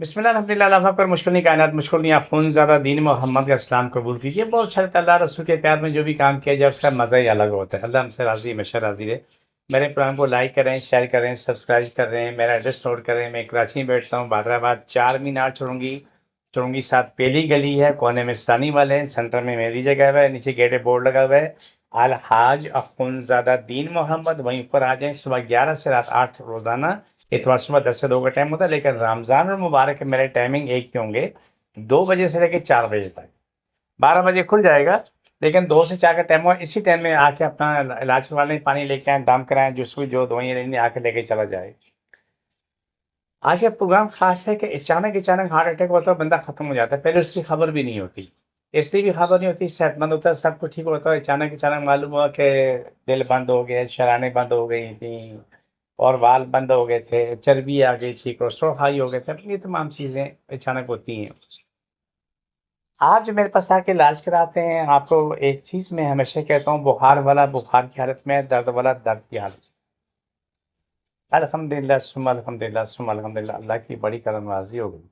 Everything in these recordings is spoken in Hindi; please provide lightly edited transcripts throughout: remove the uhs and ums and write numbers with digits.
बिस्मिल्लाह अल्हम्दुलिल्लाह अल्लाह पर मुश्किल नहीं कायनात मुश्किल नहीं आफून ज़्यादा दीन मोहम्मद का इस्लाम कबूल कीजिए। बहुत अच्छा लगता है अल्लाह रसूल के प्यार में जो भी काम किया जाए उसका मज़ा ही अलग होता है। अल्लाह हमसे राज़ी हमेशा राज़ी रहे। मेरे प्रोग्राम को लाइक करें, शेयर करें, सब्सक्राइब करें, मेरा एड्रेस नोट करें। मैं कराची में बैठता हूँ, बादराबाद, चार मीनार चुरंगी 7 पहली गली है, कोने में इस्लानी वाले हैं, सेंटर में मेरी जगह है, नीचे गेट पे बोर्ड लगा हुआ है अलहाज अख़ुंज़ादा दीन मोहम्मद। वहीं ऊपर आ जाएँ। सुबह 11 से रात 8 रोज़ाना, इतवार सुबह 10 से 2 का टाइम होता है, लेकिन रमज़ान और मुबारक के मेरे टाइमिंग एक ही होंगे, 2 बजे से लेकर 4 बजे तक। 12 बजे खुल जाएगा, लेकिन 2 से 4 का टाइम होगा। इसी टाइम में आके अपना इलाज करवा लें, पानी लेके आएँ, दम कराएँ, जिसको जो दवाइयाँ लेनी आके लेके चला जाए। आज का प्रोग्राम ख़ास है कि अचानक हार्ट अटैक होता है, बंदा ख़त्म हो जाता है, पहले उसकी खबर भी नहीं होती। इसलिए भी खबर नहीं होती, सेहतमंद होता है, सब कुछ ठीक होता है, अचानक मालूम हुआ कि दिल बंद हो गया, शराइनें बंद हो गई थी और वाल्व बंद हो गए थे, चर्बी आ गई थी, कोलेस्ट्रॉल हाई हो गए थे। ये तमाम चीज़ें अचानक होती हैं। आप जो मेरे पास आके इलाज कराते हैं, आपको एक चीज़ मैं हमेशा कहता हूँ, बुखार वाला बुखार की हालत में, दर्द वाला दर्द की हालत में। अल्हम्दुलिल्लाह सुम्मा अल्हम्दुलिल्लाह सुम्मा अल्हम्दुलिल्लाह, अल्लाह की बड़ी करम नवाज़ी हो गई।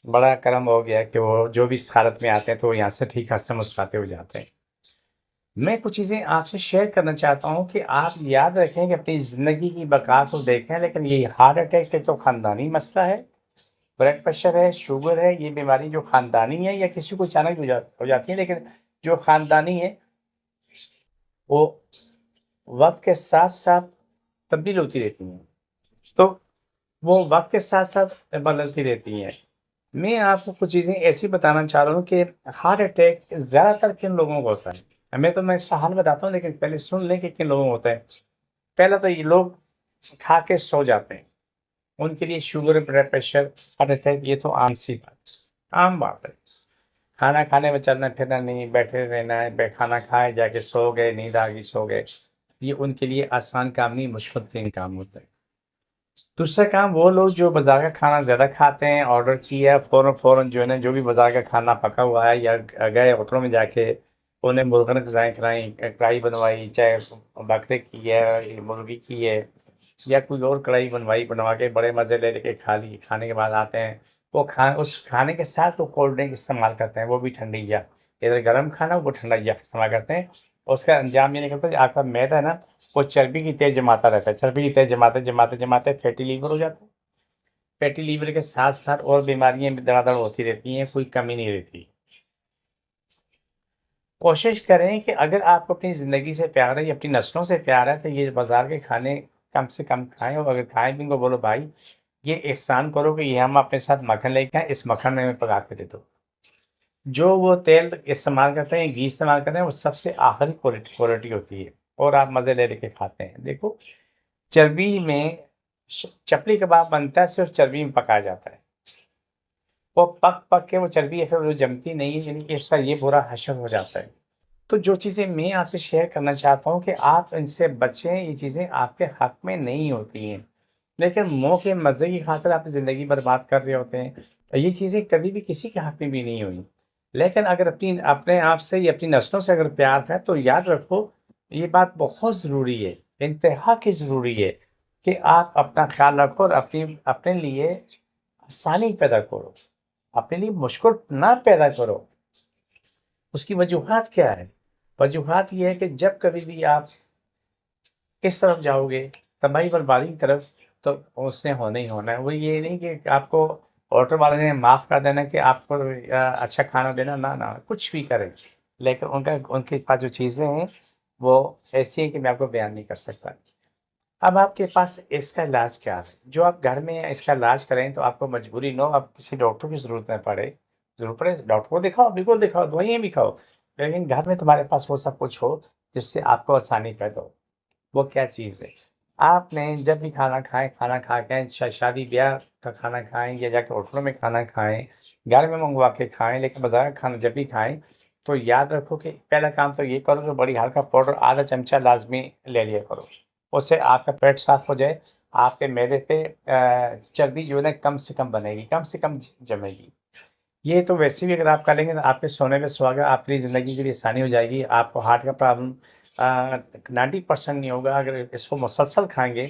बड़ा करम हो गया कि वो जो भी इस हालत में आते हैं तो यहाँ से ठीक हँसते मुस्कुराते हुए जाते हैं। मैं कुछ चीज़ें आपसे शेयर करना चाहता हूँ कि आप याद रखें कि अपनी ज़िंदगी की बक़ा को देखें, लेकिन ये हार्ट अटैक एक तो ख़ानदानी मसला है, ब्लड प्रेशर है, शुगर है, ये बीमारी जो ख़ानदानी है या किसी को अचानक हो जाती है, लेकिन जो ख़ानदानी है, वो वक़्त के साथ-साथ तब्दील होती रहती हैं। तो वो वक़्त के साथ-साथ बदलती रहती हैं। मैं आपको कुछ चीज़ें ऐसी बताना चाह रहा हूँ कि हार्ट अटैक ज़्यादातर किन लोगों को होता है। मैं इसका हाल बताता हूँ, लेकिन पहले सुन लें कि किन लोगों को होता है। पहला तो ये लोग खा के सो जाते हैं, उनके लिए sugar, blood pressure, heart attack ये तो आम-सी बात, आम बात है। खाना खाने में चलना-फिरना नहीं, बैठे रहना है, खाना खाए, जाके सो गए, नींद आ गई, सो गए। ये उनके लिए आसान काम नहीं, मुश्किल तरीन काम होता है। दूसरा काम वो लोग जो बाज़ार का खाना ज़्यादा खाते हैं, ऑर्डर किया फ़ौरन जो है ना, जो भी बाज़ार का खाना पका हुआ है या गए होटलों में जाके उन्हें मुर्ग़न कढ़ाई बनवाई, चाहे बकरे की है, मुर्गी की है या कोई और कढ़ाई बनवा के बड़े मज़े ले लेके खा ली। खाने के बाद आते हैं, वो उस खाने के साथ वो कोल्ड ड्रिंक इस्तेमाल करते हैं, वो भी ठंडी-या। इधर गरम खाना, वो ठंडा-या इस्तेमाल करते हैं। उसका अंजाम ये निकलता है कि आपका मैदा है ना, वो चर्बी की तह जमाता रहता है। चर्बी की तह जमाते फैटी लीवर हो जाता है। फैटी लीवर के साथ-साथ और बीमारियाँ भी धड़ाधड़ होती रहती हैं, कोई कमी नहीं रहती। कोशिश करें कि अगर आपको अपनी ज़िंदगी से प्यार है या अपनी नस्लों से प्यार है, तो ये बाज़ार के खाने कम से कम खाएँ, और अगर खाएँ भी इनको बोलो भाई ये एहसान करो कि ये हम अपने साथ मक्खन लेके आए, इस मक्खन में हमें पका के दे दो। जो वो तेल इस्तेमाल करते हैं, घी इस्तेमाल करते हैं, वो सबसे आखिरी क्वालिटी होती है, और आप मज़े ले लेके खाते हैं। देखो, चर्बी में चपली कबाब बनता है, सिर्फ़ चर्बी में पकाया जाता है। वो पक के वो चर्बी है, फिर वो जमती नहीं है, यानी कि इसका ये बुरा हशर हो जाता है। तो जो चीज़ें मैं आपसे शेयर करना चाहता हूँ कि आप इनसे बचें, ये चीज़ें आपके हक़ में नहीं होती हैं। लेकिन मोह के मज़े की खातिर आप ज़िंदगी बर्बाद कर रहे होते हैं। ये चीज़ें कभी भी किसी के हक़ में भी नहीं हुई। लेकिन अगर अपने आप से या अपनी नस्लों से अगर प्यार है, तो याद रखो, ये बात बहुत ज़रूरी है, इंतहा की ज़रूरी है कि आप अपना ख़्याल रखो और अपने लिए आसानी पैदा करो, अपने लिए मुश्किल ना पैदा करो। उसकी वजूहात क्या है? वजूहात ये है कि जब कभी भी आप इस तरफ जाओगे, तबाही बर्बादी की तरफ, तो उसने होना ही होना है। वो ये नहीं कि आपको होटल वाले ने माफ़ कर देना कि आपको अच्छा खाना देना, ना, कुछ भी करें। लेकिन उनके पास जो चीज़ें हैं, वो ऐसी हैं कि मैं आपको बयान नहीं कर सकता। अब आपके पास इसका इलाज क्या है? जो आप घर में इसका इलाज करें, तो आपको मजबूरी ना हो, आप किसी डॉक्टर की ज़रूरत पड़े, डॉक्टर को दिखाओ, बिल्कुल दिखाओ, दवाइयाँ भी खाओ। लेकिन घर में तुम्हारे पास वो सब कुछ हो, जिससे आपको आसानी पैदा हो। वो क्या चीज़ है? आपने जब भी खाना खाएँ, खाना खा के शादी-ब्याह का खाना खाएँ या जाके होटलों में खाना खाएँ, घर में मँगवा के खाएँ, लेकिन बाज़ार का खाना जब भी खाएँ, तो याद रखो कि पहला काम तो ये करो कि बड़ी हल्का पाउडर आधा चमचा लाज़मी ले लिया करो। उससे आपका पेट साफ़ हो जाए, आपके मैदे पे चर्बी जो है ना कम से कम बनेगी, कम से कम जमेगी। ये तो वैसे भी अगर आप कर लेंगे, तो आपके सोने पे सुहागा, आपकी ज़िंदगी के लिए आसानी हो जाएगी। आपको हार्ट का प्रॉब्लम 90% नहीं होगा। अगर इसको मुसलसल खाएँगे,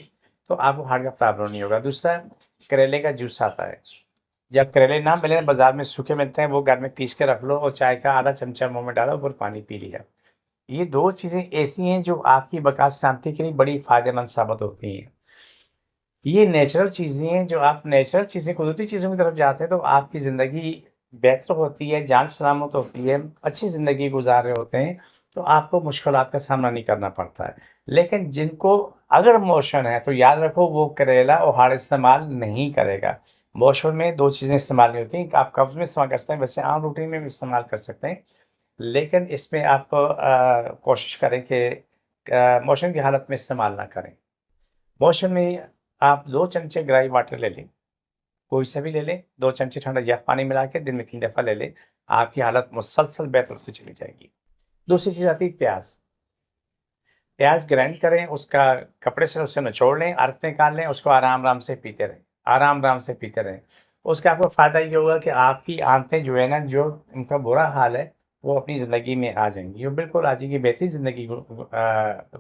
तो आपको हार्ट का प्रॉब्लम नहीं होगा। दूसरा, करेले का जूस आता है, जब करेले ना मिले, बाज़ार में सूखे मिलते हैं, वो घर में पीस के रख लो और चाय का आधा चमचा मुँह में डालो और पानी पी लिया। ये 2 चीज़ें ऐसी हैं जो आपकी बकाया-शांति के लिए बड़ी फ़ायदेमंद साबित होती हैं। ये नेचुरल चीज़ें हैं, जो आप नेचुरल चीज़ें, कुदरती चीज़ों की तरफ जाते हैं तो आपकी ज़िंदगी बेहतर होती है, जान सलामत होती है, अच्छी ज़िंदगी गुज़ार रहे होते हैं, तो आपको मुश्किलात का सामना नहीं करना पड़ता है। लेकिन जिनको अगर मोशन है, तो याद रखो वो करेला और हाड़ इस्तेमाल नहीं करेगा। मोशन में 2 चीज़ें इस्तेमाल नहीं होती, आप कब्ज़ में इस्तेमाल कर सकते हैं, वैसे आम रूटीन में भी इस्तेमाल कर सकते हैं। लेकिन इसमें आप कोशिश करें कि मोशन की हालत में इस्तेमाल ना करें। मोशन में आप 2 चमचे ग्राई वाटर ले लें, कोई सा भी ले लें, 2 चमचे ठंडा या पानी मिला के दिन में 3 दफ़ा ले लें, आपकी हालत मुसलसल बेहतर होती चली जाएगी। दूसरी चीज़ आती है प्याज़। प्याज़ ग्राइंड करें, उसका कपड़े से उसे निचोड़ लें, अर्क निकाल लें, उसको आराम-आराम से पीते रहें, आराम-आराम से पीते रहें। उसका आपको फ़ायदा ये होगा कि आपकी आँतें जो है ना, जो उनका बुरा हाल है, वो अपनी ज़िंदगी में आ जाएँगी, वो बिल्कुल आ जाएँगी, बेहतरीन ज़िंदगी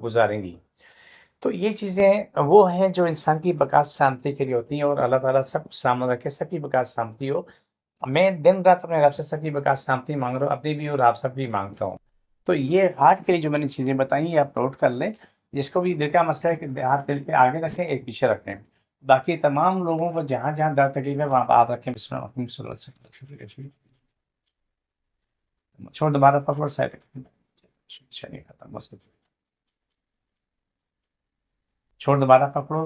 गुज़ारेंगी। तो ये चीज़ें वो हैं जो इंसान की बक़ा शांति के लिए होती हैं और अल्लाह ताला सबको सलामत रखे, सबकी बक़ा शांति हो। मैं दिन-रात अपने रब से सबकी बक़ा शांति माँग रहा हूँ, अपनी भी और आप सबकी माँगता हूँ। तो ये आज के लिए जो मैंने चीज़ें बताई ये आप नोट कर लें, जिसको भी दिल का मसला है कि हाथ दिल के आगे रखें, एक पीछे रखें। बाकी तमाम लोगों को जहाँ-जहाँ दर्द तकलीफ़ है वहाँ पे हाथ रखें, छोड़ दोबारा पकड़ो साइड नहीं खाता बस छोड़ दोबारा पकड़ो।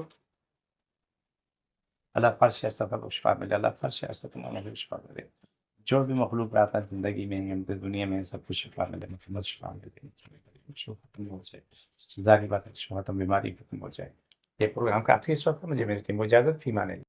अल्लाह फर्श है सफ़र को शिफ़ा मिले, अल्लाह फर्श है सफ़र को शिफ़ा मिले। जो भी मखलूक़ात हैं ज़िंदगी में हैं, दुनिया में सबको शिफ़ा मिले, मोहम्मद शिफ़ा मिले, शो खत्म हो जाए, ज़ाहिर बात है शो खत्म बीमारी खत्म हो जाए। ये प्रोग्राम का आखिरी हिस्सा था, मुझे मेरी टीम को इजाज़त, फ़ी अमान अल्लाह।